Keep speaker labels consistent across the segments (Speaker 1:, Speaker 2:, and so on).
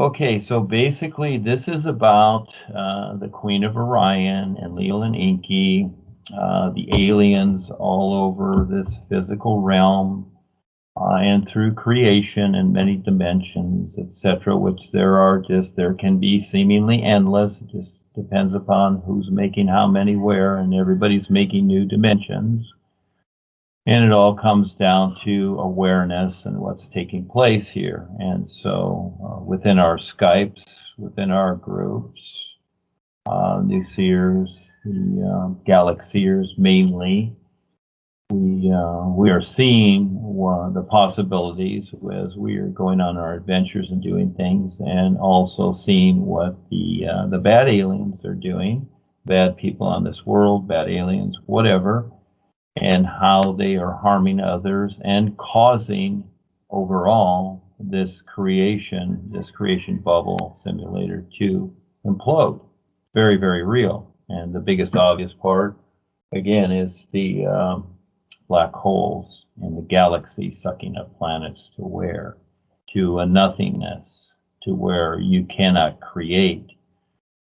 Speaker 1: Okay, so basically this is about the Queen of Orion and Leo and Inky, the aliens all over this physical realm, and through creation in many dimensions, etc., which there can be seemingly endless. It just depends upon who's making how many where, and everybody's making new dimensions. And it all comes down to awareness and what's taking place here. And so within our Skypes, within our groups, the seers, the galaxiers mainly, we are seeing the possibilities as we are going on our adventures and doing things, and also seeing what the bad aliens are doing, bad people on this world, bad aliens, whatever, and how they are harming others and causing overall this creation bubble simulator to implode. Very, very real. And the biggest obvious part, again, is the black holes in the galaxy sucking up planets to where? To a nothingness, to where you cannot create.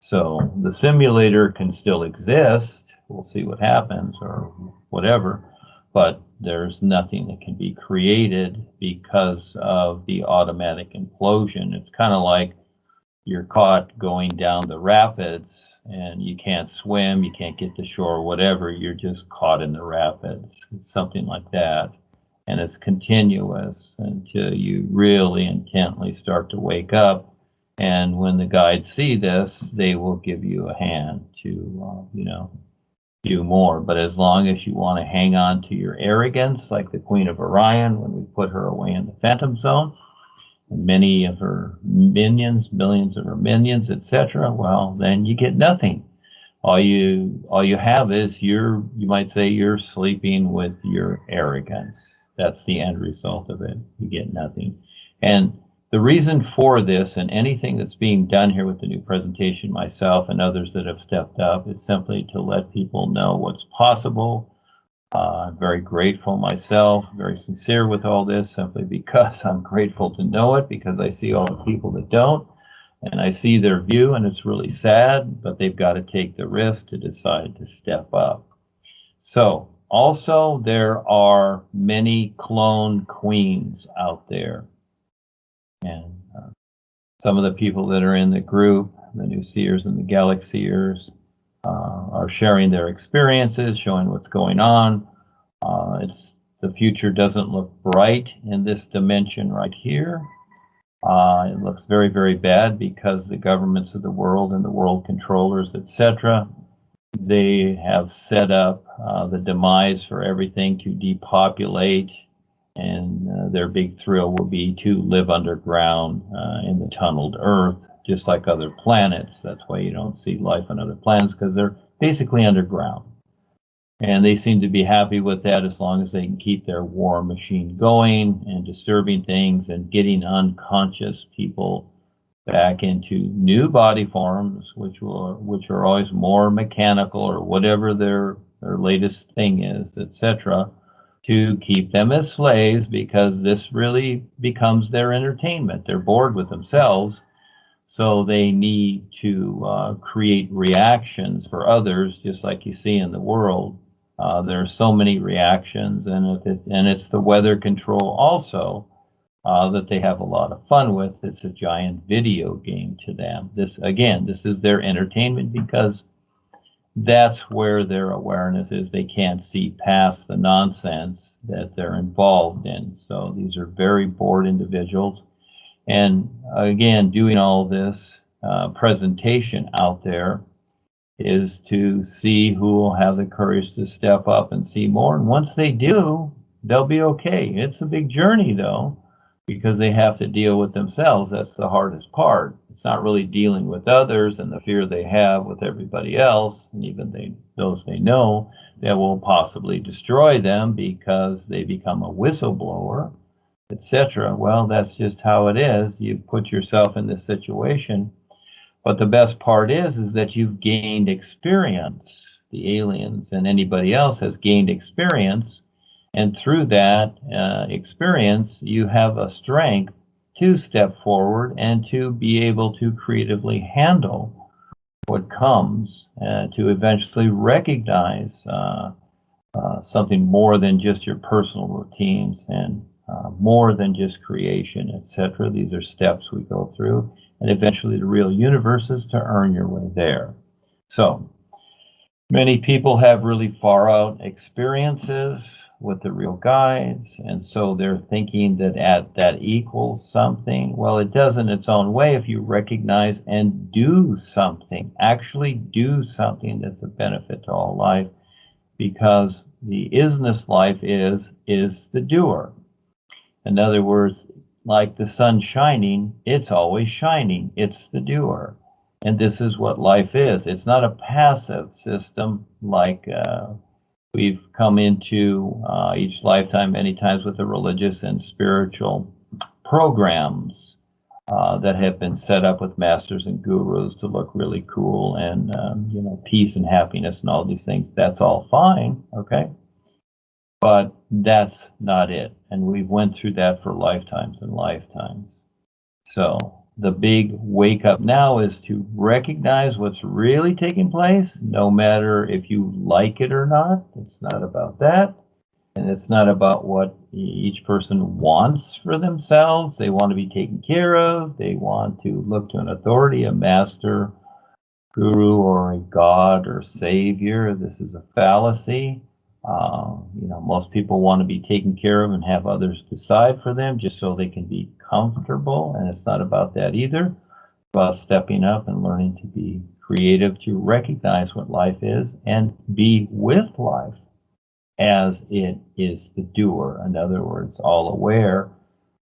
Speaker 1: So the simulator can still exist. We'll see what happens or whatever, but there's nothing that can be created because of the automatic implosion. It's kind of like you're caught going down the rapids and you can't swim, you can't get to shore, whatever, you're just caught in the rapids. It's something like that. And it's continuous until you really intently start to wake up. And when the guides see this, they will give you a hand to, do more. But as long as you want to hang on to your arrogance, like the Queen of Orion, when we put her away in the Phantom Zone, and many of her minions, millions of her minions, etc., well, then you get nothing. All you have is you might say you're sleeping with your arrogance. That's the end result of it. You get nothing. And the reason for this, and anything that's being done here with the new presentation, myself and others that have stepped up, is simply to let people know what's possible. I'm very grateful myself, very sincere with all this, simply because I'm grateful to know it, because I see all the people that don't, and I see their view, and it's really sad, but they've got to take the risk to decide to step up. So, also, there are many clone queens out there. And some of the people that are in the group, the new seers and the galaxiers, are sharing their experiences, showing what's going on. The future doesn't look bright in this dimension right here. It looks very, very bad because the governments of the world and the world controllers, etc., they have set up the demise for everything to depopulate, and their big thrill will be to live underground in the tunneled earth, just like other planets. That's why you don't see life on other planets, because they're basically underground. And they seem to be happy with that as long as they can keep their war machine going and disturbing things and getting unconscious people back into new body forms, which are always more mechanical or whatever their latest thing is, etc., to keep them as slaves, because this really becomes their entertainment. They're bored with themselves, so they need to create reactions for others, just like you see in the world. There are so many reactions, and it's the weather control also that they have a lot of fun with. It's a giant video game to them. This is their entertainment, because that's where their awareness is. They can't see past the nonsense that they're involved in. So these are very bored individuals. And again, doing all this presentation out there is to see who will have the courage to step up and see more. And once they do, they'll be okay. It's a big journey, though, because they have to deal with themselves. That's the hardest part. It's not really dealing with others and the fear they have with everybody else, and even those they know that will possibly destroy them because they become a whistleblower, etc. Well, that's just how it is. You put yourself in this situation. But the best part is that you've gained experience. The aliens and anybody else has gained experience. And through that experience, you have a strength to step forward and to be able to creatively handle what comes, to eventually recognize something more than just your personal routines and more than just creation, etc. These are steps we go through, and eventually the real universe is to earn your way there. So many people have really far out experiences with the real guides, and so they're thinking that that equals something. Well, it does in its own way if you recognize and do something, actually do something that's a benefit to all life, because the isness life is the doer. In other words, like the sun shining, it's always shining. It's the doer. And this is what life is. It's not a passive system like we've come into each lifetime many times with the religious and spiritual programs that have been set up with masters and gurus to look really cool and, peace and happiness and all these things. That's all fine, okay? But that's not it. And we've went through that for lifetimes and lifetimes. So the big wake up now is to recognize what's really taking place, no matter if you like it or not. It's not about that. And it's not about what each person wants for themselves. They want to be taken care of. They want to look to an authority, a master, guru, or a god or savior. This is a fallacy. Most people want to be taken care of and have others decide for them just so they can be comfortable. And it's not about that either. It's about stepping up and learning to be creative, to recognize what life is and be with life as it is the doer. In other words, all aware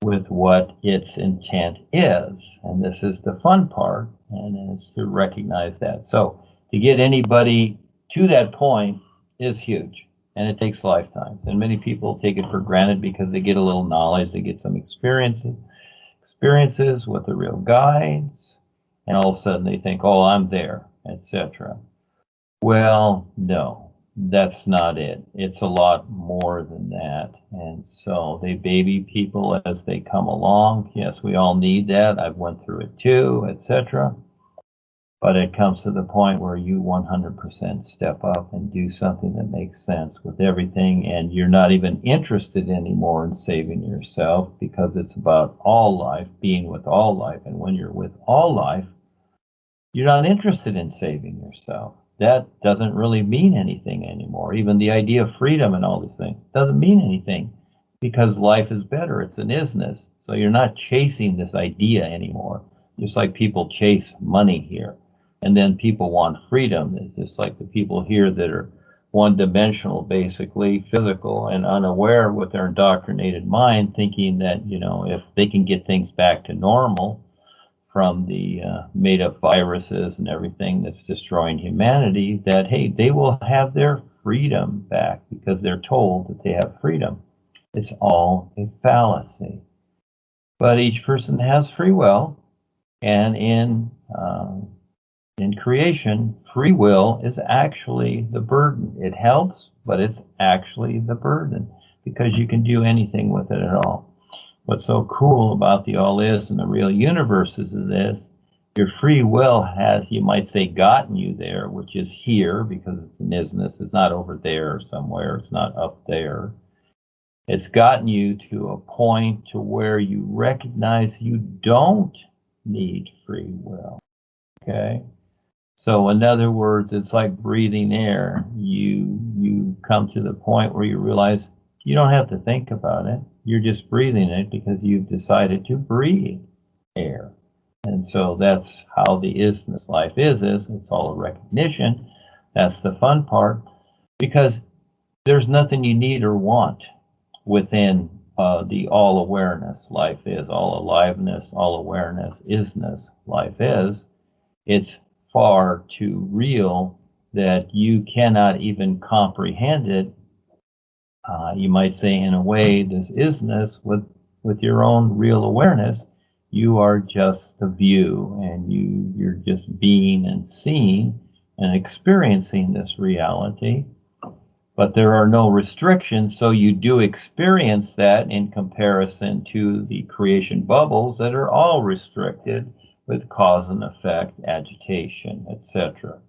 Speaker 1: with what its intent is. And this is the fun part, and it's to recognize that. So to get anybody to that point is huge, and it takes lifetimes. And many people take it for granted because they get a little knowledge, they get some experiences with the real guides, and all of a sudden they think, oh, I'm there, etc. Well, no. That's not it. It's a lot more than that. And so they baby people as they come along. Yes, we all need that. I've went through it too, etc. But it comes to the point where you 100% step up and do something that makes sense with everything, and you're not even interested anymore in saving yourself because it's about all life, being with all life. And when you're with all life, you're not interested in saving yourself. That doesn't really mean anything anymore. Even the idea of freedom and all these things doesn't mean anything because life is better. It's an isness. So you're not chasing this idea anymore. Just like people chase money here. And then people want freedom. It's just like the people here that are one-dimensional, basically, physical and unaware with their indoctrinated mind, thinking that, if they can get things back to normal, from the made-up viruses and everything that's destroying humanity, that, hey, they will have their freedom back because they're told that they have freedom. It's all a fallacy. But each person has free will, and in creation, free will is actually the burden. It helps, but it's actually the burden because you can do anything with it at all. What's so cool about the all is and the real universe is this: your free will has, you might say, gotten you there, which is here because it's an isness. It's not over there somewhere. It's not up there. It's gotten you to a point to where you recognize you don't need free will. Okay? So in other words, it's like breathing air. You come to the point where you realize you don't have to think about it. You're just breathing it because you've decided to breathe air. And so that's how the isness life is. It's all a recognition. That's the fun part, because there's nothing you need or want within the all awareness life is, all aliveness, all awareness, isness life is. It's far too real that you cannot even comprehend it. You might say, in a way, this isness with your own real awareness, you are just the view, and you're just being and seeing and experiencing this reality. but there are no restrictions, so you do experience that in comparison to the creation bubbles that are all restricted with cause and effect, agitation, etc.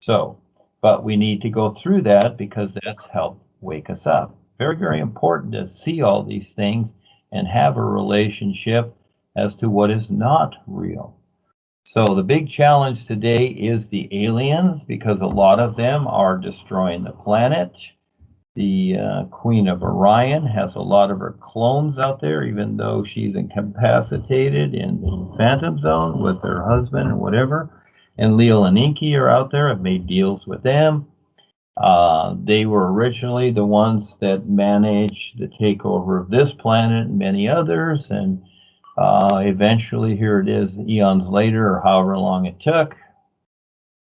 Speaker 1: So, but we need to go through that because that's helped wake us up. Very, very important to see all these things and have a relationship as to what is not real. So the big challenge today is the aliens, because a lot of them are destroying the planet. The Queen of Orion has a lot of her clones out there, even though she's incapacitated in the Phantom Zone with her husband and whatever. And REALL and Inky are out there. I've made deals with them. They were originally the ones that managed the takeover of this planet and many others. And eventually, here it is, eons later, or however long it took,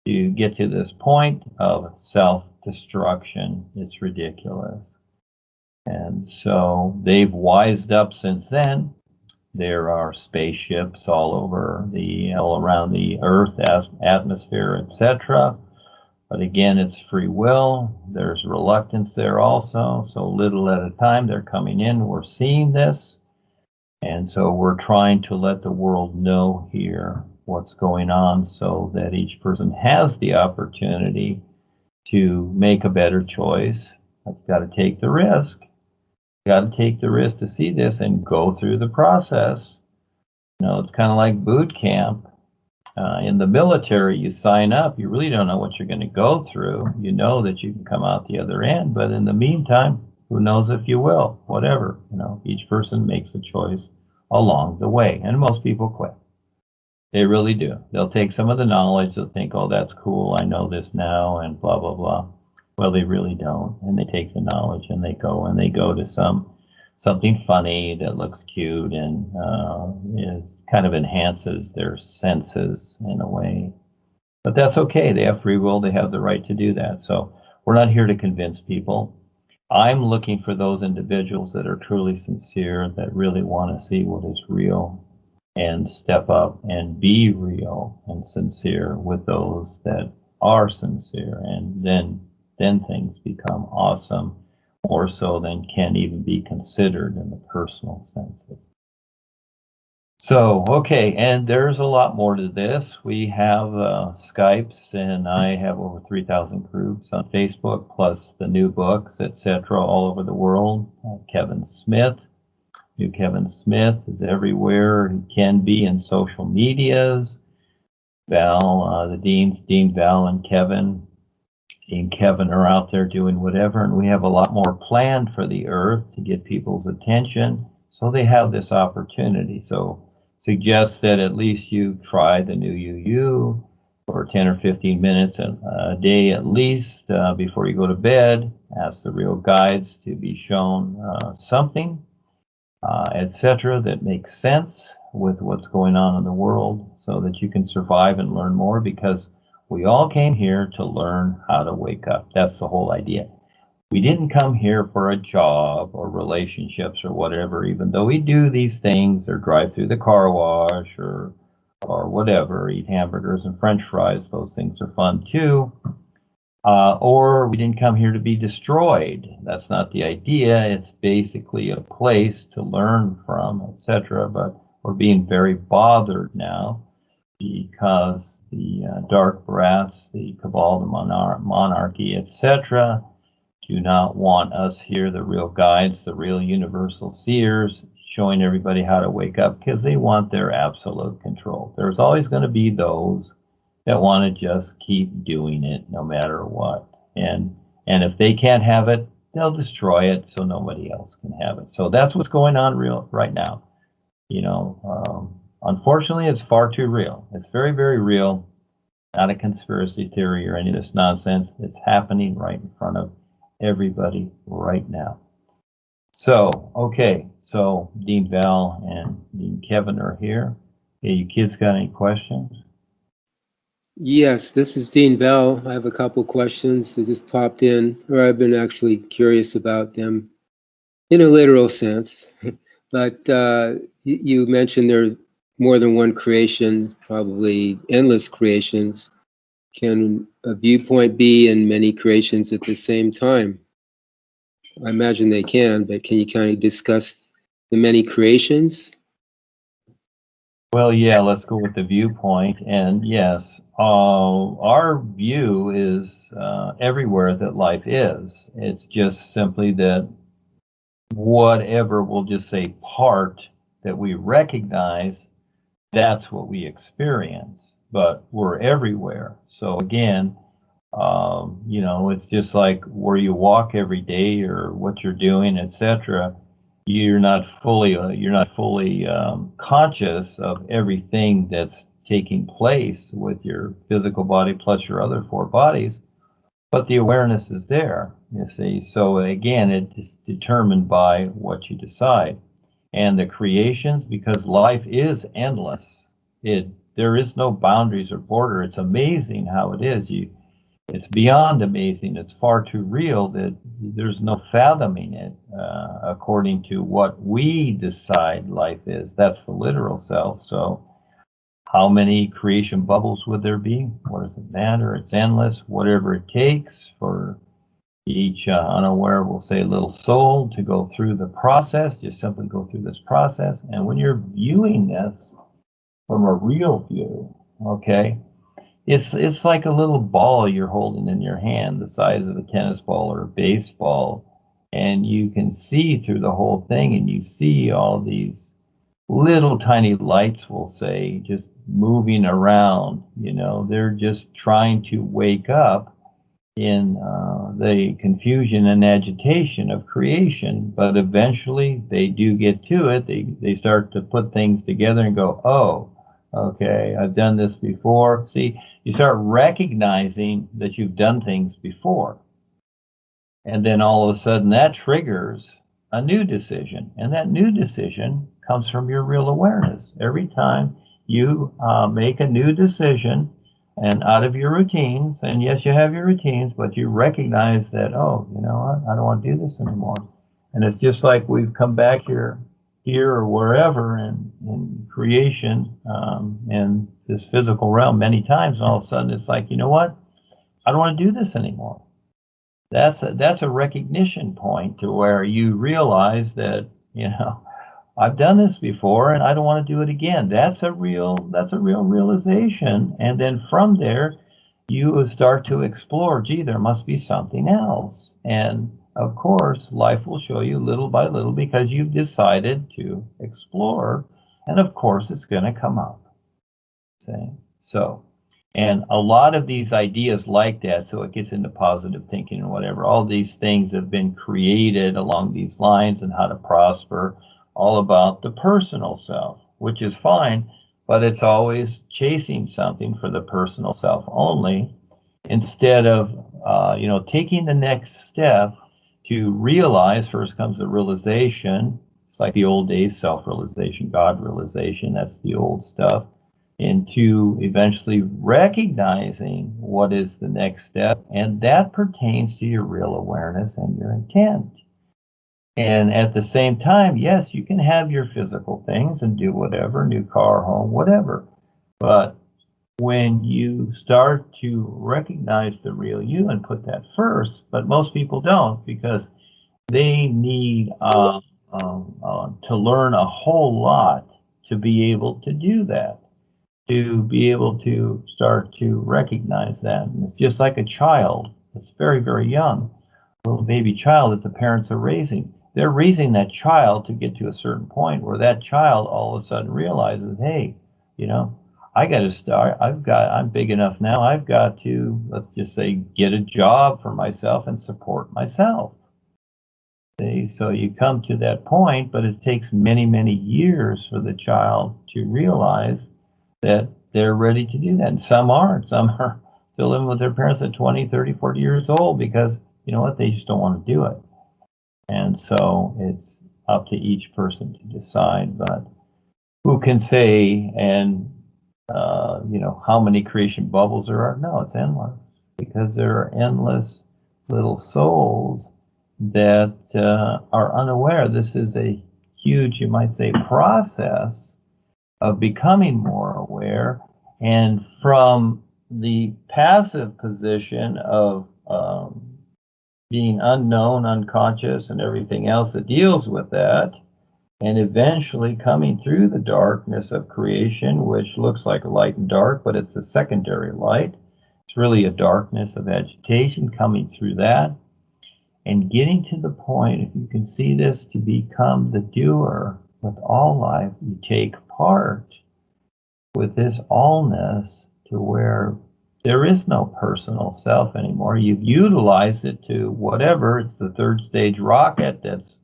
Speaker 1: to get to this point of self-destruction. It's ridiculous. And so they've wised up since then. There are spaceships all around the Earth, atmosphere, etc. But again, it's free will. There's reluctance there also. So little at a time, they're coming in. We're seeing this. And so we're trying to let the world know here what's going on so that each person has the opportunity to make a better choice. I've got to take the risk. Got to take the risk to see this and go through the process. You know, it's kind of like boot camp. In the military, you sign up, you really don't know what you're going to go through. You know that you can come out the other end, but in the meantime, who knows if you will, whatever. You know, each person makes a choice along the way, and most people quit. They really do. They'll take some of the knowledge, they'll think, oh, that's cool, I know this now, and blah, blah, blah. Well, they really don't, and they take the knowledge and they go to something funny that looks cute and kind of enhances their senses in a way. But that's okay. They have free will. They have the right to do that. So we're not here to convince people. I'm looking for those individuals that are truly sincere, that really want to see what is real and step up and be real and sincere with those that are sincere. And then things become awesome, more so than can even be considered in the personal senses. So, okay, and there's a lot more to this. We have Skypes, and I have over 3,000 groups on Facebook, plus the new books, etc., all over the world. Kevin Smith, new Kevin Smith is everywhere. He can be in social medias. Val, the deans, Dean, Val, and Kevin. Dean, Kevin are out there doing whatever, and we have a lot more planned for the Earth to get people's attention, so they have this opportunity. So suggest that at least you try the new UU for 10 or 15 minutes a day at least before you go to bed. Ask the real guides to be shown something, etc., that makes sense with what's going on in the world so that you can survive and learn more, because we all came here to learn how to wake up. That's the whole idea. We didn't come here for a job or relationships or whatever, even though we do these things or drive through the car wash or whatever, eat hamburgers and french fries. Those things are fun too. Or we didn't come here to be destroyed. That's not the idea. It's basically a place to learn from, etc. But we're being very bothered now because the dark brass, the cabal, the monarchy, etc., do not want us here, the real guides, the real universal seers, showing everybody how to wake up, because they want their absolute control. There's always going to be those that want to just keep doing it no matter what. And if they can't have it, they'll destroy it so nobody else can have it. So that's what's going on right now. You know, unfortunately, it's far too real. It's very, very real. Not a conspiracy theory or any of this nonsense. It's happening right in front of everybody right now. So, okay, so Dean Val and Dean Kevin are here. Hey, you kids got any questions?
Speaker 2: Yes, this is Dean Bell. I have a couple questions that just popped in, or I've been actually curious about them in a literal sense. But you mentioned there are more than one creation, probably endless creations. Can a viewpoint be in many creations at the same time? I imagine they can, but can you kind of discuss the many creations?
Speaker 1: Well, yeah, let's go with the viewpoint. And yes, our view is everywhere that life is. It's just simply that whatever we'll just say part that we recognize, that's what we experience. But we're everywhere. So again, it's just like where you walk every day or what you're doing, etc. You're not fully conscious of everything that's taking place with your physical body plus your other four bodies, but the awareness is there. You see, so again, it's determined by what you decide, and the creations, because life is endless. It There is no boundaries or border. It's amazing how it is. It's beyond amazing. It's far too real that there's no fathoming it according to what we decide life is. That's the literal self. So, how many creation bubbles would there be? What does it matter? It's endless. Whatever it takes for each unaware, we'll say, little soul to go through the process, just simply go through this process. And when you're viewing this from a real view, okay, it's like a little ball you're holding in your hand, the size of a tennis ball or a baseball, and you can see through the whole thing, and you see all these little tiny lights, we'll say, just moving around. They're just trying to wake up in the confusion and agitation of creation, but eventually they do get to it. They start to put things together and go, oh, okay, I've done this before. See, you start recognizing that you've done things before. And then all of a sudden that triggers a new decision. And that new decision comes from your real awareness. Every time you make a new decision and out of your routines, and yes, you have your routines, but you recognize that, oh, you know what, I don't want to do this anymore. And it's just like we've come back here or wherever in creation, in this physical realm many times, and all of a sudden it's like, you know what, I don't want to do this anymore. That's a recognition point to where you realize that, I've done this before and I don't want to do it again. That's a real realization. And then from there, you start to explore, gee, there must be something else. And of course, life will show you little by little because you've decided to explore. And of course, it's going to come up. See? So, and a lot of these ideas like that, so it gets into positive thinking and whatever, all these things have been created along these lines and how to prosper, all about the personal self, which is fine, but it's always chasing something for the personal self only instead of, taking the next step to realize. First comes the realization. It's like the old days, self-realization, God realization, that's the old stuff, into eventually recognizing what is the next step, and that pertains to your real awareness and your intent. And at the same time, yes, you can have your physical things and do whatever, new car, home, whatever. But when you start to recognize the real you and put that first, but most people don't because they need to learn a whole lot to be able to do that, to be able to start to recognize that. And it's just like a child that's very, very young, a little baby child that the parents are raising. They're raising that child to get to a certain point where that child all of a sudden realizes, hey, I got to start. I'm big enough now. I've got to, let's just say, get a job for myself and support myself. See? So you come to that point, but it takes many, many years for the child to realize that they're ready to do that. And some aren't. Some are still living with their parents at 20, 30, 40 years old because, you know what, they just don't want to do it. And so it's up to each person to decide. But who can say, and, how many creation bubbles there are? No, it's endless because there are endless little souls that are unaware. This is a huge, you might say, process of becoming more aware, and from the passive position of being unknown, unconscious, and everything else that deals with that, and eventually coming through the darkness of creation, which looks like a light and dark, but it's a secondary light. It's really a darkness of agitation coming through that, and getting to the point, if you can see this, to become the doer with all life. You take part with this allness to where there is no personal self anymore. You've utilized it to whatever. It's the third stage rocket that's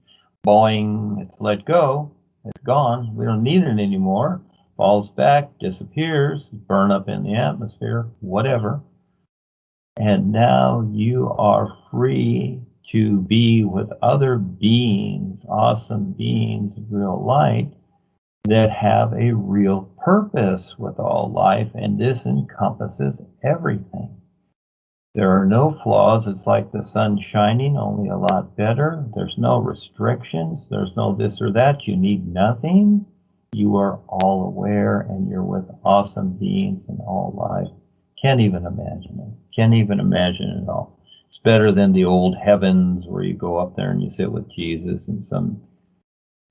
Speaker 1: Boeing, it's let go, it's gone, we don't need it anymore, falls back, disappears, burn up in the atmosphere, whatever. And now you are free to be with other beings, awesome beings of real light, that have a real purpose with all life, and this encompasses everything. There are no flaws. It's like the sun shining, only a lot better. There's no restrictions. There's no this or that. You need nothing. You are all aware, and you're with awesome beings in all life. Can't even imagine it. Can't even imagine it all. It's better than the old heavens where you go up there and you sit with Jesus in some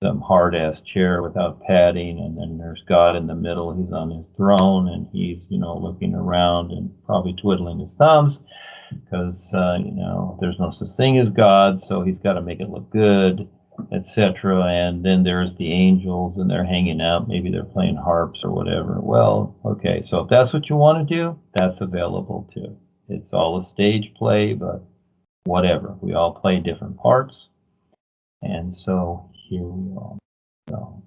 Speaker 1: hard-ass chair without padding, and then there's God in the middle. He's on his throne, and he's, looking around and probably twiddling his thumbs because, there's no such thing as God, so he's got to make it look good, etc. And then there's the angels, and they're hanging out. Maybe they're playing harps or whatever. Well, okay, so if that's what you want to do, that's available too. It's all a stage play, but whatever. We all play different parts. And so here we are. So,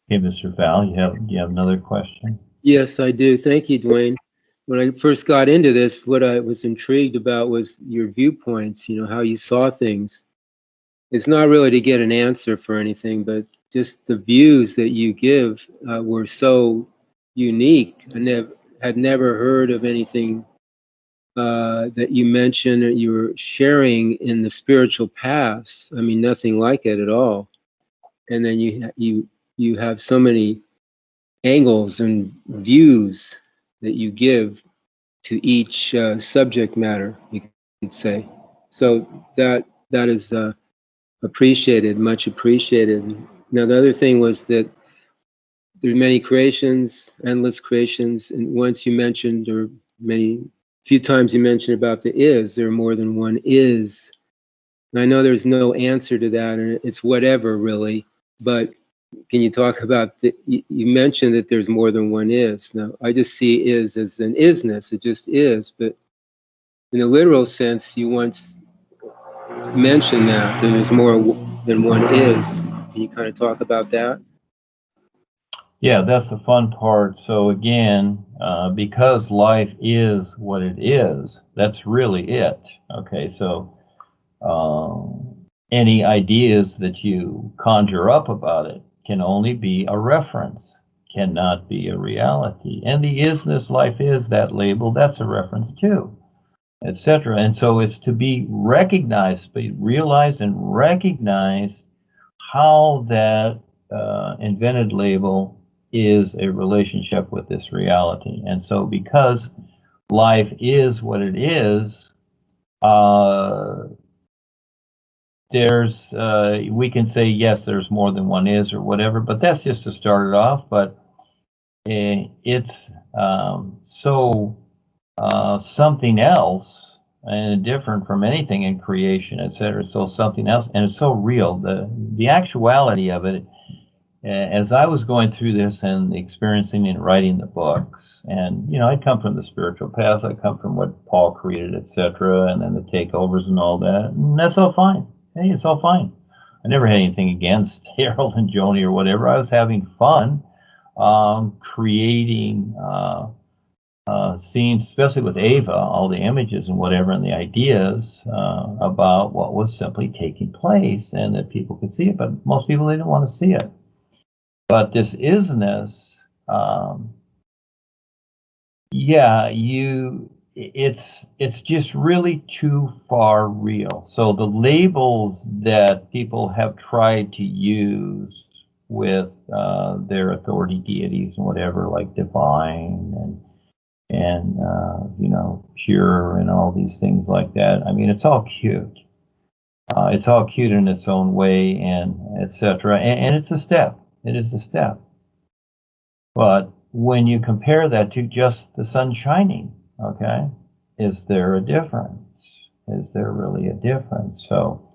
Speaker 1: hey, Mr. Val, do you have another question?
Speaker 2: Yes, I do. Thank you, Duane. When I first got into this, what I was intrigued about was your viewpoints, how you saw things. It's not really to get an answer for anything, but just the views that you give were so unique. I had never heard of anything that you mentioned or you were sharing in the spiritual past. I mean, nothing like it at all. And then you have so many angles and views that you give to each subject matter, you could say. So that is appreciated, much appreciated. Now the other thing was that there are many creations, endless creations, and once you mentioned, or few times you mentioned about the is, there are more than one is. And I know there's no answer to that, and it's whatever really, but can you talk about, you mentioned that there's more than one is. Now, I just see is as an isness, it just is, but in a literal sense, you once mentioned that there's more than one is. Can you kind of talk about that?
Speaker 1: Yeah, that's the fun part. So again, because life is what it is, that's really it. Okay, so any ideas that you conjure up about it can only be a reference, cannot be a reality. And the isness life is, that label, that's a reference too, etc. And so it's to be recognized, be realized and recognized how that invented label is a relationship with this reality. And so because life is what it is, we can say, yes, there's more than one is or whatever, but that's just to start it off. But it's something else and different from anything in creation, etc. So something else, and it's so real. The actuality of it, as I was going through this and experiencing and writing the books, and I come from the spiritual path, I come from what Paul created, etc., and then the takeovers and all that, and that's all fine. Hey, it's all fine. I never had anything against Harold and Joni or whatever. I was having fun creating scenes, especially with Ava, all the images and whatever, and the ideas about what was simply taking place, and that people could see it, but most people, they didn't want to see it. But this isness, it's just really too far real. So the labels that people have tried to use with their authority deities and whatever, like divine and pure and all these things like that, I mean, it's all cute. It's all cute in its own way, and etc. And it's a step. It is a step. But when you compare that to just the sun shining, okay, is there a difference? Is there really a difference? So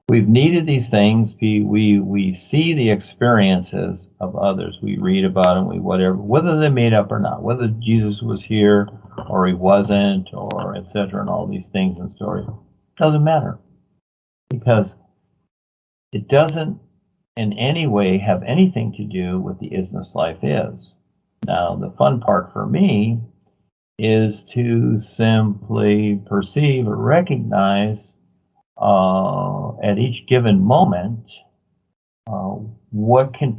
Speaker 1: we've needed these things. We see the experiences of others. We read about them. We whatever, whether they made up or not, whether Jesus was here or he wasn't, or etc. And all these things and stories doesn't matter, because it doesn't in any way have anything to do with the isness life is. Now, the fun part for me is to simply perceive or recognize at each given moment what can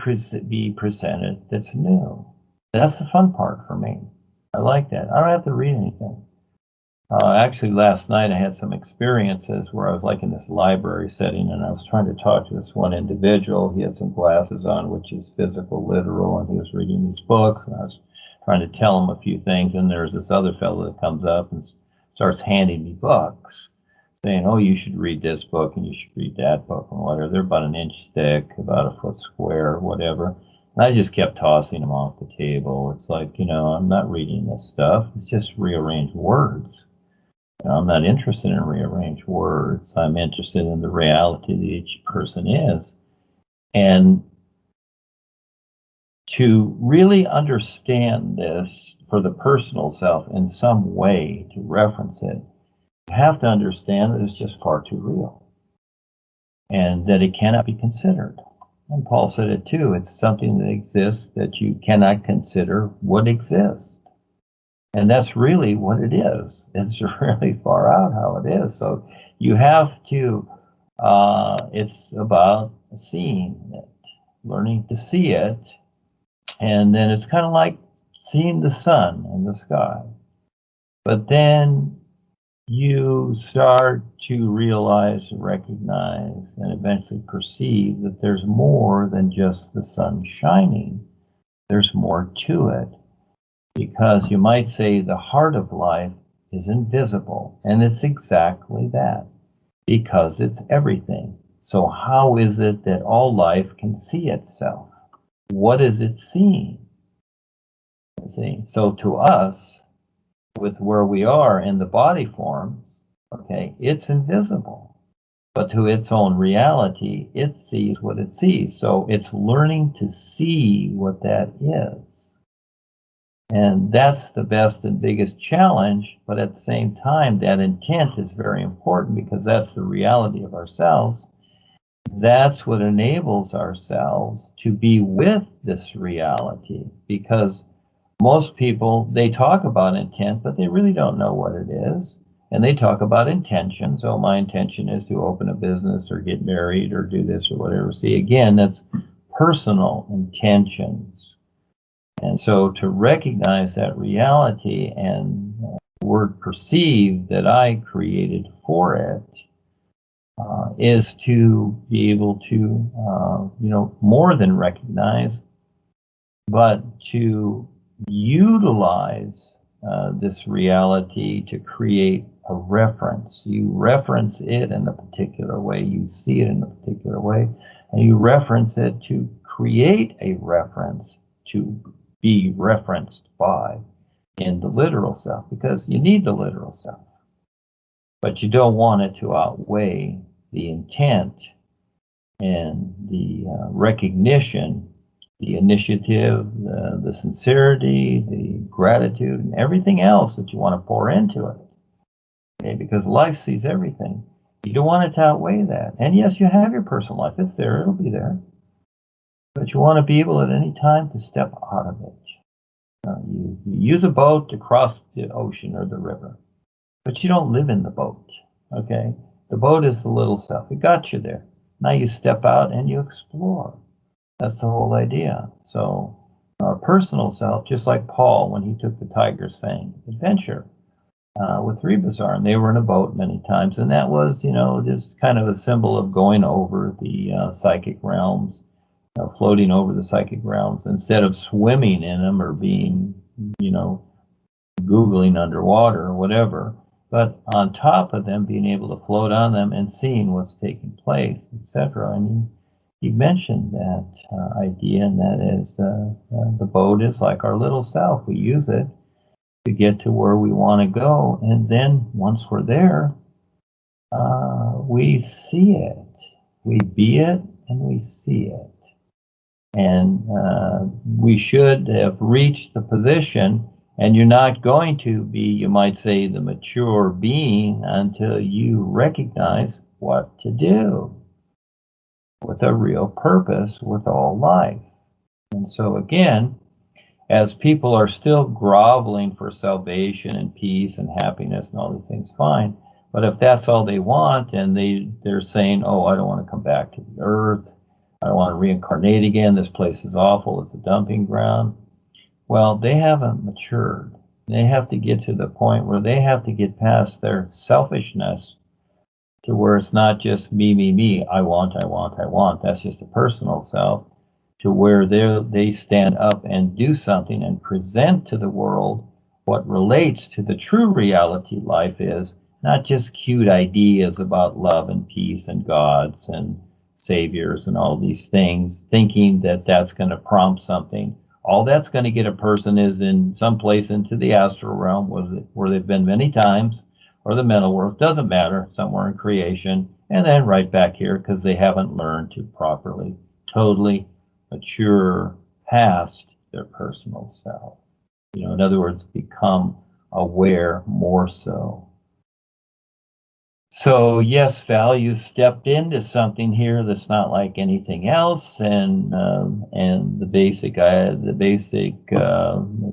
Speaker 1: be presented that's new. That's the fun part for me. I like that. I don't have to read anything. Actually, last night I had some experiences where I was like in this library setting, and I was trying to talk to this one individual. He had some glasses on, which is physical, literal, and he was reading these books, and I was trying to tell him a few things, and there's this other fellow that comes up and starts handing me books, saying, oh, you should read this book, and you should read that book, and whatever. They're about an inch thick, about a foot square, whatever. And I just kept tossing them off the table. It's like, I'm not reading this stuff. It's just rearranged words. I'm not interested in rearranged words. I'm interested in the reality that each person is. And to really understand this for the personal self in some way, to reference it, you have to understand that it's just far too real and that it cannot be considered. And Paul said it too. It's something that exists that you cannot consider what exists. And that's really what it is. It's really far out how it is. So you have to, it's about seeing it, learning to see it. And then it's kind of like seeing the sun in the sky. But then you start to realize, recognize, and eventually perceive that there's more than just the sun shining. There's more to it. Because you might say the heart of life is invisible, and it's exactly that, because it's everything. So how is it that all life can see itself? What is it seeing? See, so to us, with where we are in the body forms, okay, it's invisible, but to its own reality, it sees what it sees. So it's learning to see what that is. And that's the best and biggest challenge, but at the same time, that intent is very important because that's the reality of ourselves. That's what enables ourselves to be with this reality, because most people, they talk about intent, but they really don't know what it is. And they talk about intention. So my intention is to open a business or get married or do this or whatever. See, again, that's personal intentions. And so to recognize that reality and the word perceive that I created for it is to be able to, more than recognize, but to utilize this reality to create a reference. You reference it in a particular way, you see it in a particular way, and you reference it to create a reference to be referenced by in the literal self, because you need the literal self, but you don't want it to outweigh the intent and the recognition, the initiative, the sincerity, the gratitude, and everything else that you want to pour into it. Okay, because life sees everything. You don't want it to outweigh that. And yes, you have your personal life. It's there. It'll be there. But you want to be able at any time to step out of it. You use a boat to cross the ocean or the river, but you don't live in the boat. Okay? The boat is the little self. It got you there. Now you step out and you explore. That's the whole idea. So our personal self, just like Paul when he took the tiger's fang adventure with Rebazar, and they were in a boat many times, and that was, just kind of a symbol of going over the psychic realms, floating over the psychic realms instead of swimming in them or being, Googling underwater or whatever. but on top of them, being able to float on them and seeing what's taking place, etc. And he mentioned that idea, and that is the boat is like our little self. We use it to get to where we want to go, and then once we're there, we see it. We be it, and we see it. And we should have reached the position, and you're not going to be, you might say, the mature being until you recognize what to do with a real purpose with all life. And so again, as people are still groveling for salvation and peace and happiness and all these things, fine. But if that's all they want, and they're saying, oh, I don't want to come back to the earth, I don't want to reincarnate again, this place is awful, it's a dumping ground. Well, they haven't matured. They have to get to the point where they have to get past their selfishness to where it's not just me, I want. That's just a personal self, to where they stand up and do something and present to the world what relates to the true reality life is, not just cute ideas about love and peace and gods and saviors and all these things, thinking that that's going to prompt something. All that's going to get a person is in some place into the astral realm where they've been many times, or the mental world, doesn't matter, somewhere in creation, and then right back here because they haven't learned to properly, totally mature past their personal self. In other words, become aware more so. So yes, Val, you stepped into something here that's not like anything else, and the basic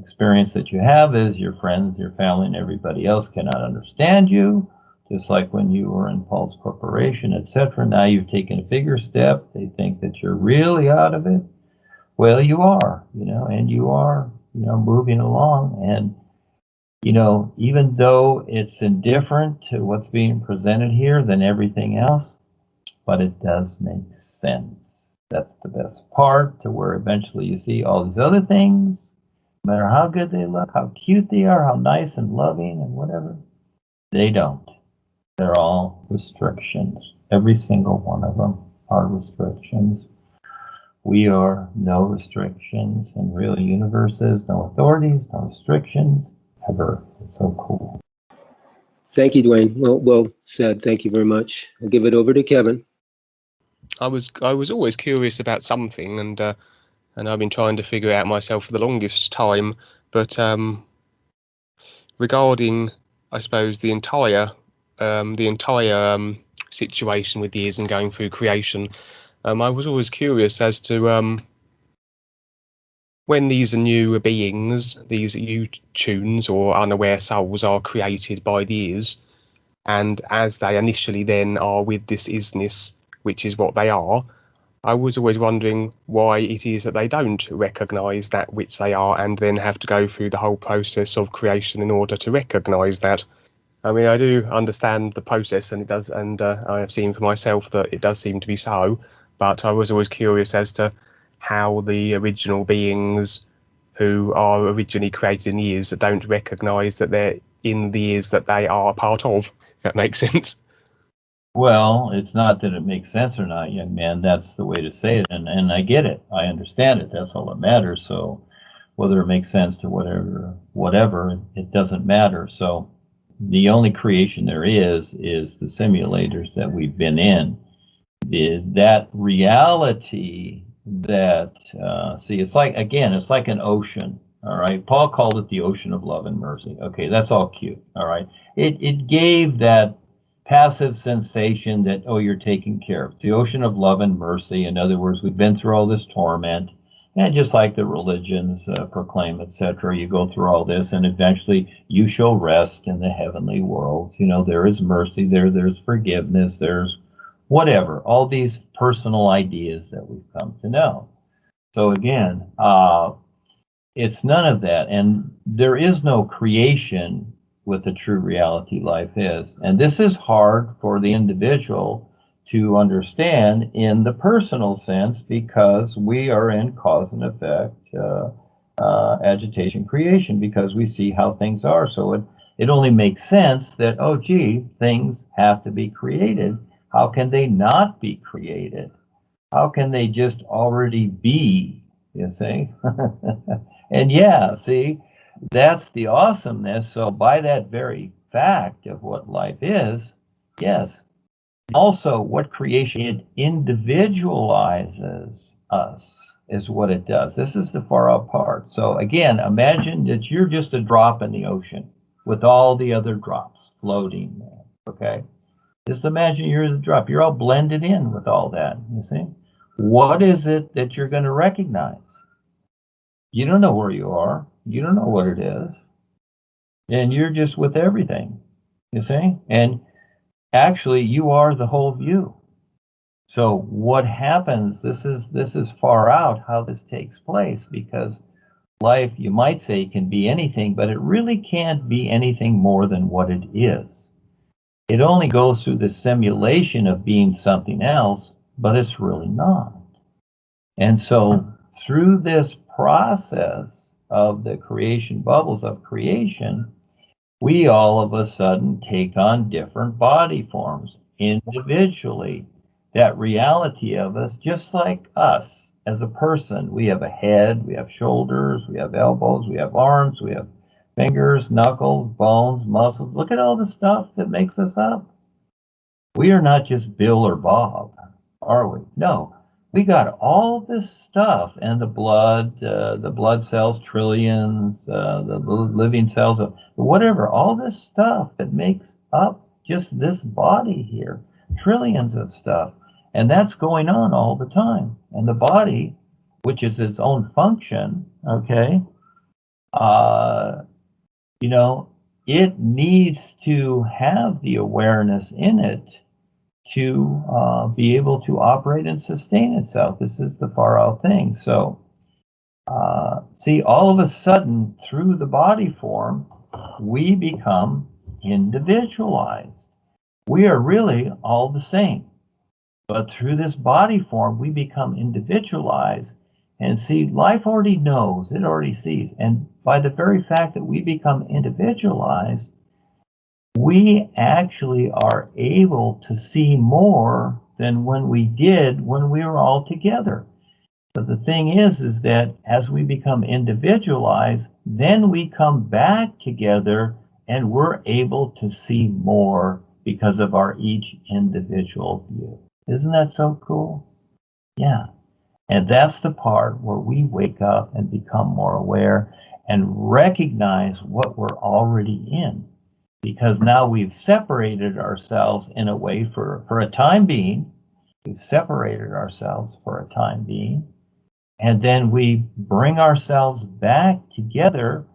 Speaker 1: experience that you have is your friends, your family, and everybody else cannot understand you. Just like when you were in Paul's Corporation, etc. Now you've taken a bigger step. They think that you're really out of it. Well, you are, and you are, moving along. And even though it's indifferent to what's being presented here than everything else, but it does make sense. That's the best part, to where eventually you see all these other things, no matter how good they look, how cute they are, how nice and loving and whatever, they don't. They're all restrictions. Every single one of them are restrictions. We are no restrictions, and real universes, no authorities, no restrictions, ever. It's so cool.
Speaker 2: Thank you, Duane. Well said. Thank you very much. I'll give it over to Kevin.
Speaker 3: I was always curious about something, and I've been trying to figure it out myself for the longest time. But regarding, I suppose, the entire situation with years and going through creation, I was always curious as to when these new beings, these U-tunes or unaware souls, are created by the ears, and as they initially then are with this isness, which is what they are, I was always wondering why it is that they don't recognise that which they are, and then have to go through the whole process of creation in order to recognise that. I mean, I do understand the process, and it does, and I have seen for myself that it does seem to be so. But I was always curious as to how the original beings, who are originally created in the ears, that don't recognise that they're in the ears that they are a part of. If that makes sense.
Speaker 1: Well, it's not that it makes sense or not, young man. That's the way to say it, and I get it. I understand it. That's all that matters. So whether it makes sense to whatever, it doesn't matter. So the only creation there is the simulators that we've been in. That reality that, see, it's like an ocean. All right. Paul called it the ocean of love and mercy. Okay, that's all cute. All right. It gave that passive sensation that, oh, you're taken care of. It's the ocean of love and mercy. In other words, we've been through all this torment. And just like the religions proclaim, etc., you go through all this, and eventually you shall rest in the heavenly worlds. There is mercy there, there's forgiveness, there's whatever, all these personal ideas that we've come to know. So again, it's none of that, and there is no creation with the true reality life is. And this is hard for the individual to understand in the personal sense, because we are in cause and effect, agitation, creation, because we see how things are. So it only makes sense that, oh, gee, things have to be created. How can they not be created? How can they just already be, you see? And yeah, see, that's the awesomeness. So by that very fact of what life is, yes, also what creation, it individualizes us is what it does. This is the far out part. So again, imagine that you're just a drop in the ocean with all the other drops floating there, okay? Just imagine you're the drop. You're all blended in with all that, you see? What is it that you're going to recognize? You don't know where you are. You don't know what it is. And you're just with everything, you see? And actually, you are the whole view. So what happens, this is far out how this takes place, because life, you might say, can be anything, but it really can't be anything more than what it is. It only goes through the simulation of being something else, but it's really not. And so through this process of the creation bubbles of creation, we all of a sudden take on different body forms individually. That reality of us, just like us as a person, we have a head, we have shoulders, we have elbows, we have arms, we have fingers, knuckles, bones, muscles. Look at all the stuff that makes us up. We are not just Bill or Bob, are we? No, we got all this stuff, and the blood cells, trillions, the living cells, of whatever, all this stuff that makes up just this body here, trillions of stuff. And that's going on all the time. And the body, which is its own function, okay, you know, it needs to have the awareness in it to be able to operate and sustain itself. This is the far out thing. So, see, all of a sudden, through the body form, we become individualized. We are really all the same. But through this body form, we become individualized. And see, life already knows, it already sees. And by the very fact that we become individualized, we actually are able to see more than when we did when we were all together. But the thing is that as we become individualized, then we come back together and we're able to see more because of our each individual view. Isn't that so cool? Yeah. And that's the part where we wake up and become more aware and recognize what we're already in. Because now we've separated ourselves in a way for a time being. We've separated ourselves for a time being. And then we bring ourselves back together.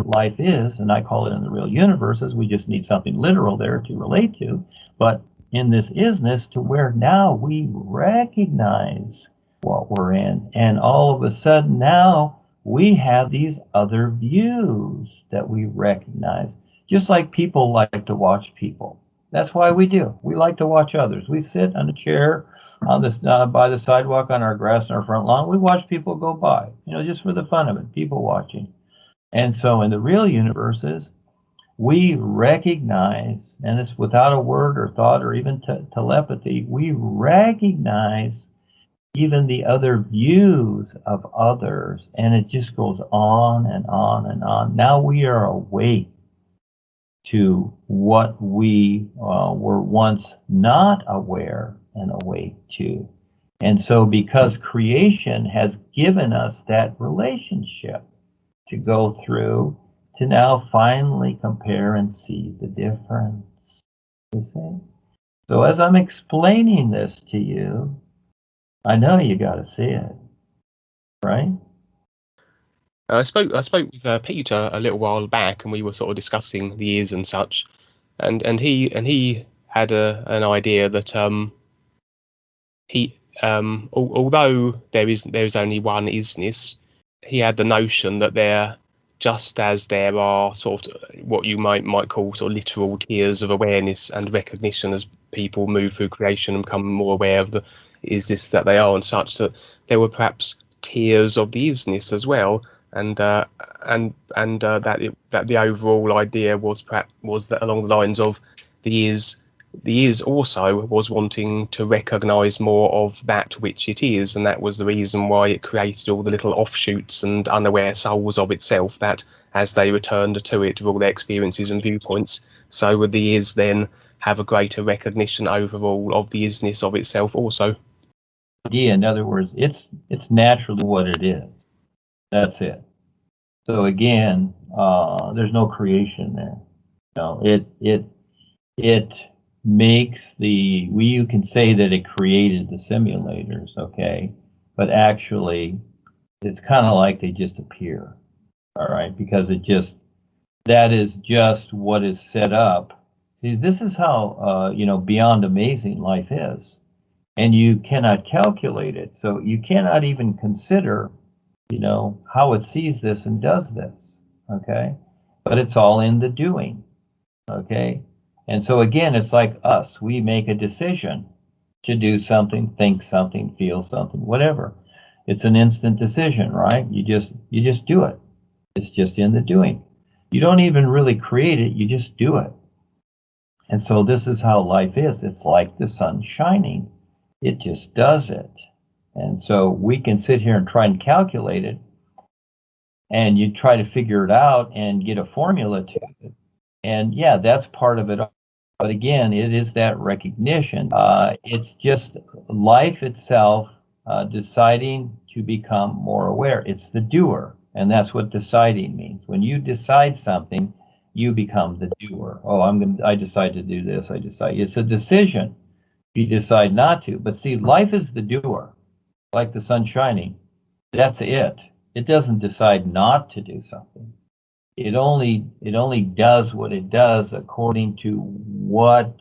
Speaker 1: Life is, and I call it in the real universes, we just need something literal there to relate to. But in this isness, to where now we recognize what we're in. And all of a sudden now we have these other views that we recognize. Just like people like to watch people. That's why we do. We like to watch others. We sit on a chair on this by the sidewalk on our grass in our front lawn. We watch people go by, you know, just for the fun of it, people watching. And so in the real universes, we recognize, and it's without a word or thought or even telepathy, we recognize even the other views of others, and it just goes on and on and on. Now we are awake to what we were once not aware and awake to. And so because creation has given us that relationship to go through, to now finally compare and see the difference. You see? So as I'm explaining this to you, I know you got to see it, right?
Speaker 3: I spoke with Peter a little while back, and we were sort of discussing the ears and such, and he had an idea that although there is only one isness, he had the notion that there, just as there are sort of what you might call sort of literal tiers of awareness and recognition as people move through creation and become more aware of the isness that they are and such, that there were perhaps tiers of the isness as well, that the overall idea was that along the lines of the is also was wanting to recognize more of that which it is, and that was the reason why it created all the little offshoots and unaware souls of itself that, as they returned to it with all their experiences and viewpoints, so would the is then have a greater recognition overall of the isness of itself also.
Speaker 1: Yeah, in other words, it's naturally what it is. That's it. So again, there's no creation there. No, it makes you can say that it created the simulators, okay, but actually it's kind of like they just appear, all right, because that is just what is set up. This is how beyond amazing life is, and you cannot calculate it, so you cannot even consider how it sees this and does this, okay, but it's all in the doing. Okay. And so again, it's like us. We make a decision to do something, think something, feel something, whatever. It's an instant decision, right? You just do it. It's just in the doing. You don't even really create it, you just do it. And so this is how life is. It's like the sun shining. It just does it. And so we can sit here and try and calculate it, and you try to figure it out and get a formula to it. And yeah, that's part of it. But again, it is that recognition. It's just life itself deciding to become more aware. It's the doer. And that's what deciding means. When you decide something, you become the doer. Oh, I decide to do this. It's a decision. You decide not to. But see, life is the doer, like the sun shining. That's it. It doesn't decide not to do something. It only does what it does according to what,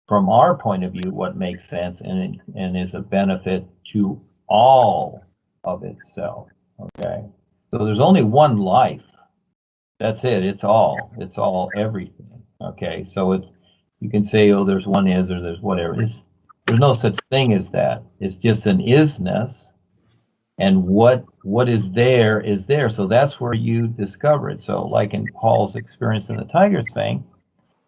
Speaker 1: from our point of view, what makes sense and is a benefit to all of itself. Okay, so there's only one life. That's it. It's all everything. Okay, so you can say, oh, there's one is or there's whatever. There's no such thing as that. It's just an isness. And what is there is there. So that's where you discover it. So like in Paul's experience in the Tigers thing,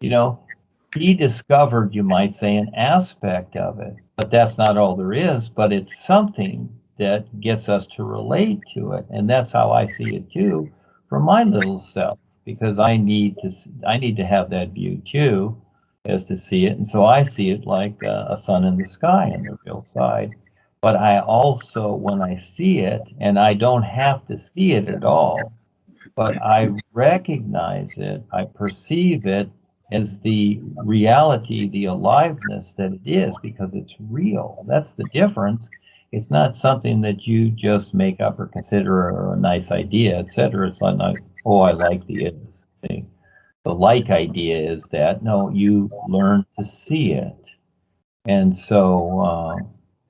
Speaker 1: he discovered, you might say, an aspect of it, but that's not all there is, but it's something that gets us to relate to it. And that's how I see it too from my little self, because I need to have that view too, as to see it. And so I see it like a sun in the sky in the real side. But I also, when I see it, and I don't have to see it at all, but I recognize it, I perceive it as the reality, the aliveness that it is, because it's real. That's the difference. It's not something that you just make up or consider or a nice idea, etc. It's not like, oh, I like the is. See, the like idea is that, no, you learn to see it. And so,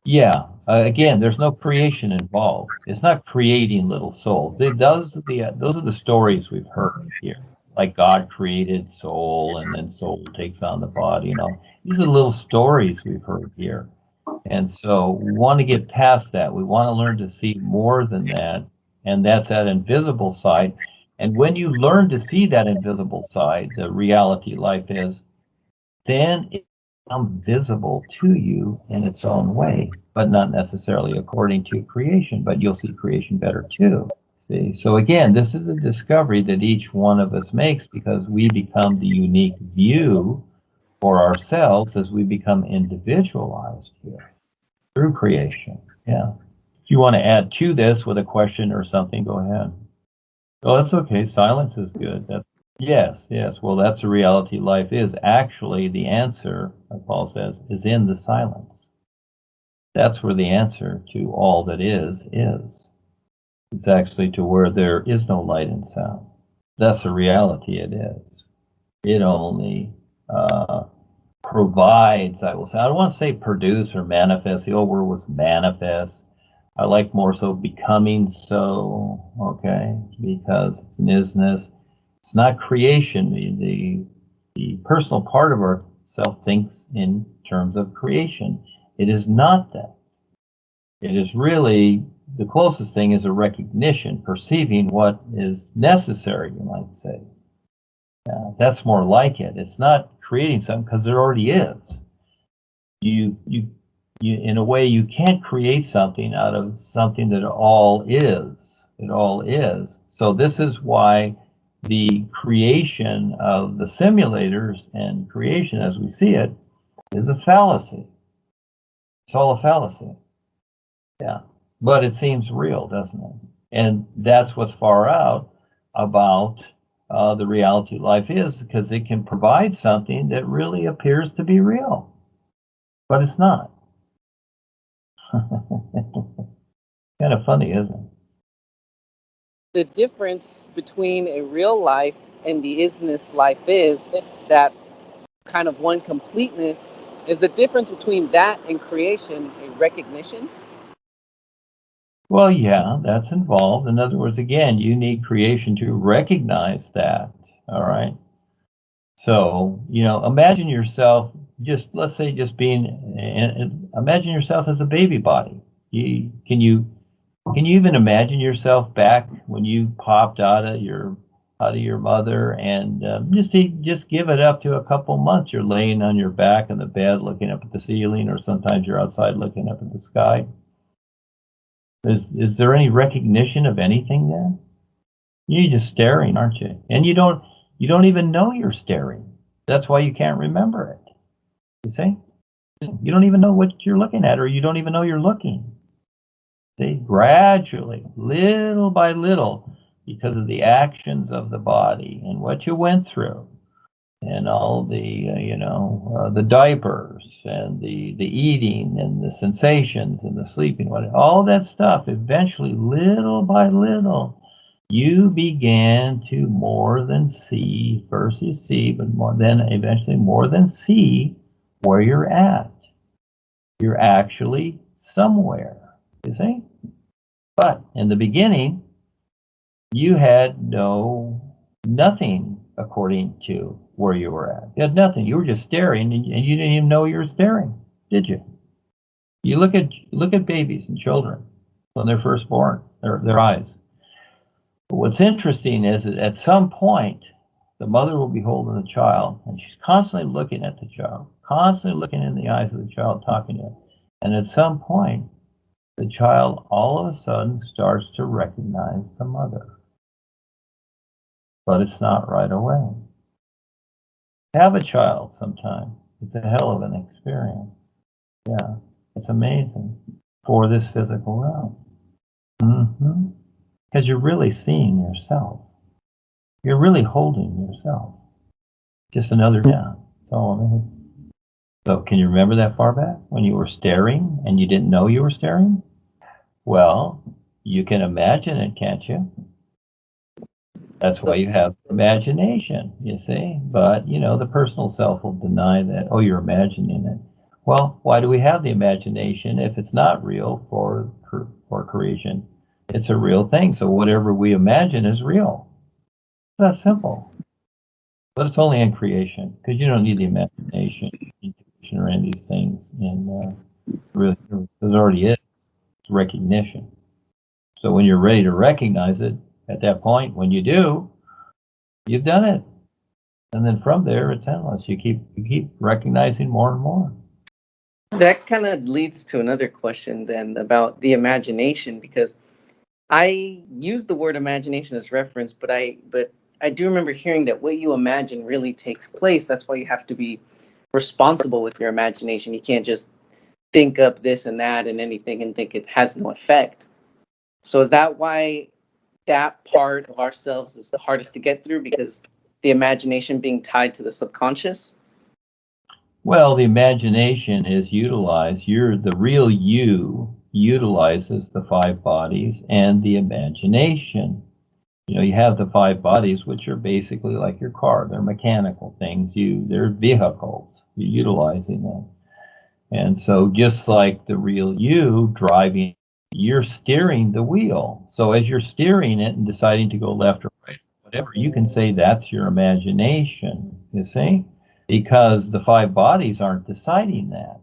Speaker 1: yeah, again, there's no creation involved. It's not creating little souls. Those are the stories we've heard here. Like God created soul, and then soul takes on the body. These are little stories we've heard here. And so we want to get past that. We want to learn to see more than that, and that's that invisible side. And when you learn to see that invisible side, the reality life is, then it becomes visible to you in its own way, but not necessarily according to creation, but you'll see creation better too. See? So again, this is a discovery that each one of us makes, because we become the unique view for ourselves as we become individualized here through creation. Yeah. If you want to add to this with a question or something, go ahead. Oh, that's okay. Silence is good. Yes. Well, that's the reality life is. Actually, the answer, like Paul says, is in the silence. That's where the answer to all that is. It's actually to where there is no light and sound. That's the reality it is. It only provides, I will say, I don't want to say produce or manifest. The old word was manifest. I like more so becoming so, okay, because it's an isness. It's not creation. The personal part of ourself thinks in terms of creation. It is not that. It is really the closest thing is a recognition, perceiving what is necessary, you might say. That's more like it. It's not creating something because there already is. You, in a way, you can't create something out of something that all is. It all is. So this is why the creation of the simulators and creation as we see it is a fallacy. It's all a fallacy. Yeah. But it seems real, doesn't it? And that's what's far out about the reality life is, because it can provide something that really appears to be real, but it's not. Kind of funny, isn't it?
Speaker 4: The difference between a real life and the isness life is that kind of one completeness is the difference between that and creation, a recognition.
Speaker 1: Well, yeah, that's involved. In other words, again, you need creation to recognize that. All right. So, imagine yourself let's say just being, imagine yourself as a baby body. Can you even imagine yourself back when you popped out of your mother and just give it up to a couple months. You're laying on your back in the bed looking up at the ceiling, or sometimes you're outside looking up at the sky. Is there any recognition of anything there? You're just staring, aren't you? And you don't even know you're staring. That's why you can't remember it. You see? You don't even know what you're looking at, or you don't even know you're looking. See? Gradually, little by little, because of the actions of the body and what you went through, and all the the diapers and the eating and the sensations and the sleeping, all that stuff, eventually, little by little, you began to more than see. First you see, but eventually more than see where you're at. You're actually somewhere, you see? But in the beginning, you had nothing according to where you were at. You had nothing. You were just staring, and you didn't even know you were staring, did you? You look at babies and children when they're first born, their eyes. But what's interesting is that at some point, the mother will be holding the child, and she's constantly looking at the child, constantly looking in the eyes of the child, talking to him. And at some point, the child all of a sudden starts to recognize the mother. But it's not right away. Have a child sometime. It's a hell of an experience. Yeah, it's amazing for this physical realm. Because you're really seeing yourself. You're really holding yourself. Just another down. That's all I mean. So can you remember that far back when you were staring and you didn't know you were staring? Well, you can imagine it, can't you? That's why you have imagination, you see. But, the personal self will deny that. Oh, you're imagining it. Well, why do we have the imagination if it's not real for creation? It's a real thing. So whatever we imagine is real. That's simple. But it's only in creation, because you don't need the imagination, intuition, or any of these things. And really, because it already is. It's recognition. So when you're ready to recognize it, at that point, when you do, you've done it. And then from there, it's endless. You keep recognizing more and more.
Speaker 4: That kind of leads to another question then about the imagination, because I use the word imagination as reference, but I do remember hearing that what you imagine really takes place. That's why you have to be responsible with your imagination. You can't just think up this and that and anything and think it has no effect. So is that why that part of ourselves is the hardest to get through, because the imagination being tied to the subconscious?
Speaker 1: Well, the imagination is utilized. The real you utilizes the five bodies and the imagination. You have the five bodies, which are basically like your car. They're mechanical things. They're vehicles. You're utilizing them. And so just like the real you driving, you're steering the wheel. So as you're steering it and deciding to go left or right, whatever, you can say that's your imagination, you see? Because the five bodies aren't deciding that.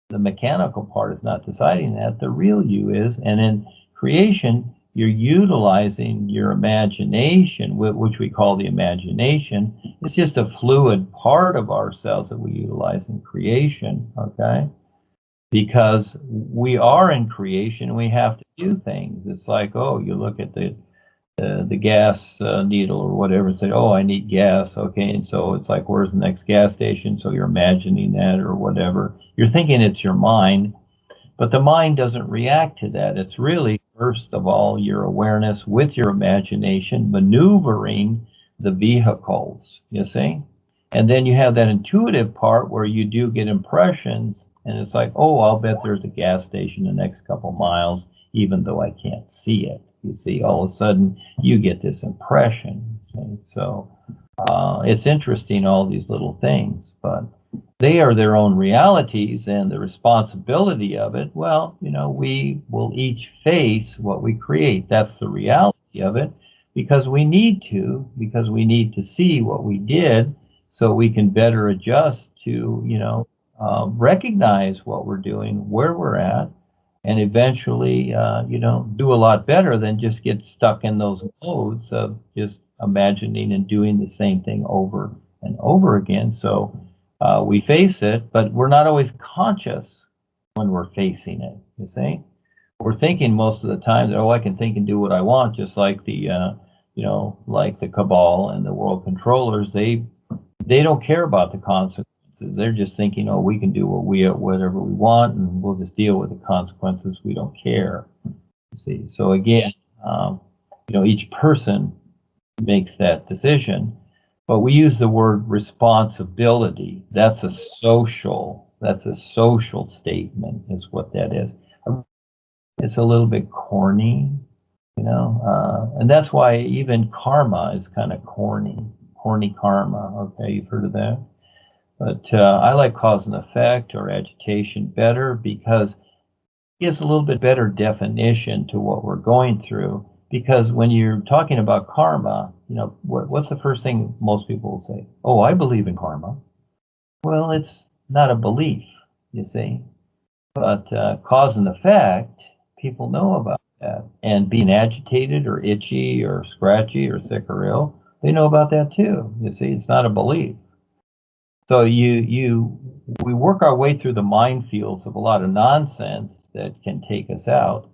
Speaker 1: The mechanical part is not deciding that. The real you is. And then creation, you're utilizing your imagination, which we call the imagination. It's just a fluid part of ourselves that we utilize in creation, okay? Because we are in creation, we have to do things. It's like, oh, you look at the gas needle or whatever and say, oh, I need gas, okay, and so it's like, where's the next gas station? So you're imagining that or whatever. You're thinking it's your mind, but the mind doesn't react to that. It's really, first of all, your awareness with your imagination maneuvering the vehicles, you see? And then you have that intuitive part where you do get impressions, and it's like, oh, I'll bet there's a gas station the next couple miles, even though I can't see it. You see, all of a sudden, you get this impression. Okay? So it's interesting, all these little things, but they are their own realities, and the responsibility of it, well, you know, we will each face what we create. That's the reality of it, because we need to see what we did so we can better adjust to, you know, recognize what we're doing, where we're at, and eventually, you know, do a lot better than just get stuck in those modes of just imagining and doing the same thing over and over again. So we face it, but we're not always conscious when we're facing it, you see? We're thinking most of the time that, oh, I can think and do what I want, just like the, you know, like the cabal and the world controllers. They don't care about the consequences. They're just thinking, oh, we can do whatever we want, and we'll just deal with the consequences. We don't care. You see, so again, you know, each person makes that decision, but we use the word responsibility. That's a social statement, is what that is. It's a little bit corny, you know, and that's why even karma is kind of corny karma. Okay, you've heard of that? But I like cause and effect or agitation better, because it gives a little bit better definition to what we're going through. Because when you're talking about karma, you know, what's the first thing most people will say? Oh, I believe in karma. Well, it's not a belief, you see. But cause and effect, people know about that. And being agitated or itchy or scratchy or sick or ill, they know about that too. You see, it's not a belief. So we work our way through the minefields of a lot of nonsense that can take us out,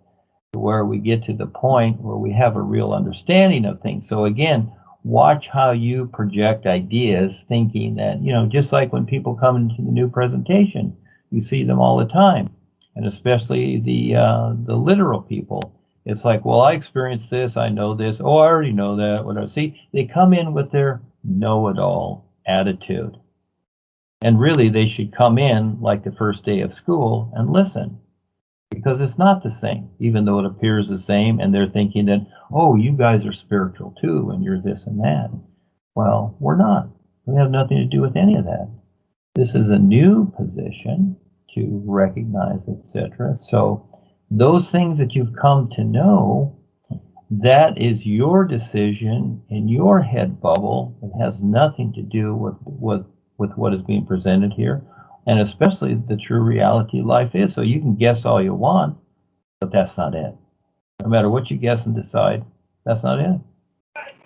Speaker 1: to where we get to the point where we have a real understanding of things. So again, watch how you project ideas, thinking that, you know, just like when people come into the new presentation, you see them all the time, and especially the literal people. It's like, well, I experienced this, I know this, oh, I already know that, whatever. See, they come in with their know-it-all attitude. And really, they should come in like the first day of school and listen, because it's not the same, even though it appears the same, and they're thinking that, oh, you guys are spiritual too, and you're this and that. Well, we're not. We have nothing to do with any of that. This is a new position to recognize, etc. So those things that you've come to know, that is your decision in your head bubble. It has nothing to do with what is being presented here, and especially the true reality life is. So you can guess all you want, but that's not it. No matter what you guess and decide, that's not it.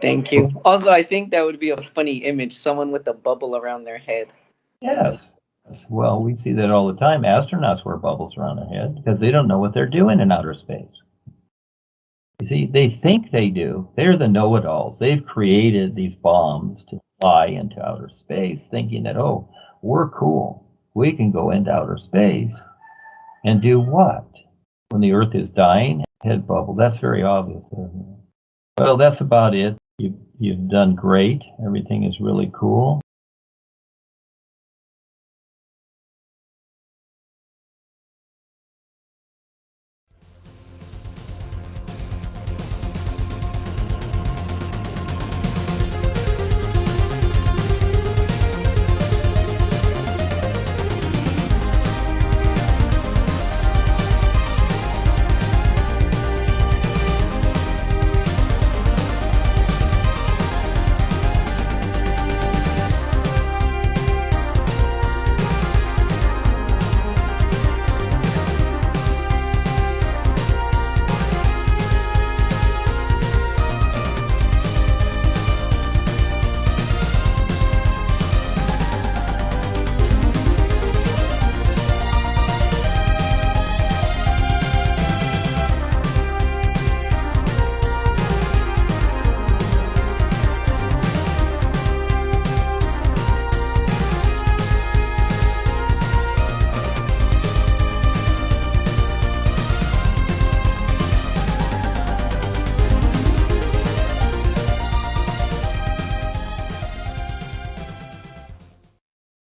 Speaker 4: Thank you. Also, I think that would be a funny image, someone with a bubble around their head.
Speaker 1: Yes. Well, we see that all the time. Astronauts wear bubbles around their head because they don't know what they're doing in outer space. You see, they think they do. They're the know-it-alls. They've created these bombs to fly into outer space, thinking that, oh, we're cool. We can go into outer space and do what? When the Earth is dying, head bubble. That's very obvious, isn't it? Well, that's about it. You've done great. Everything is really cool.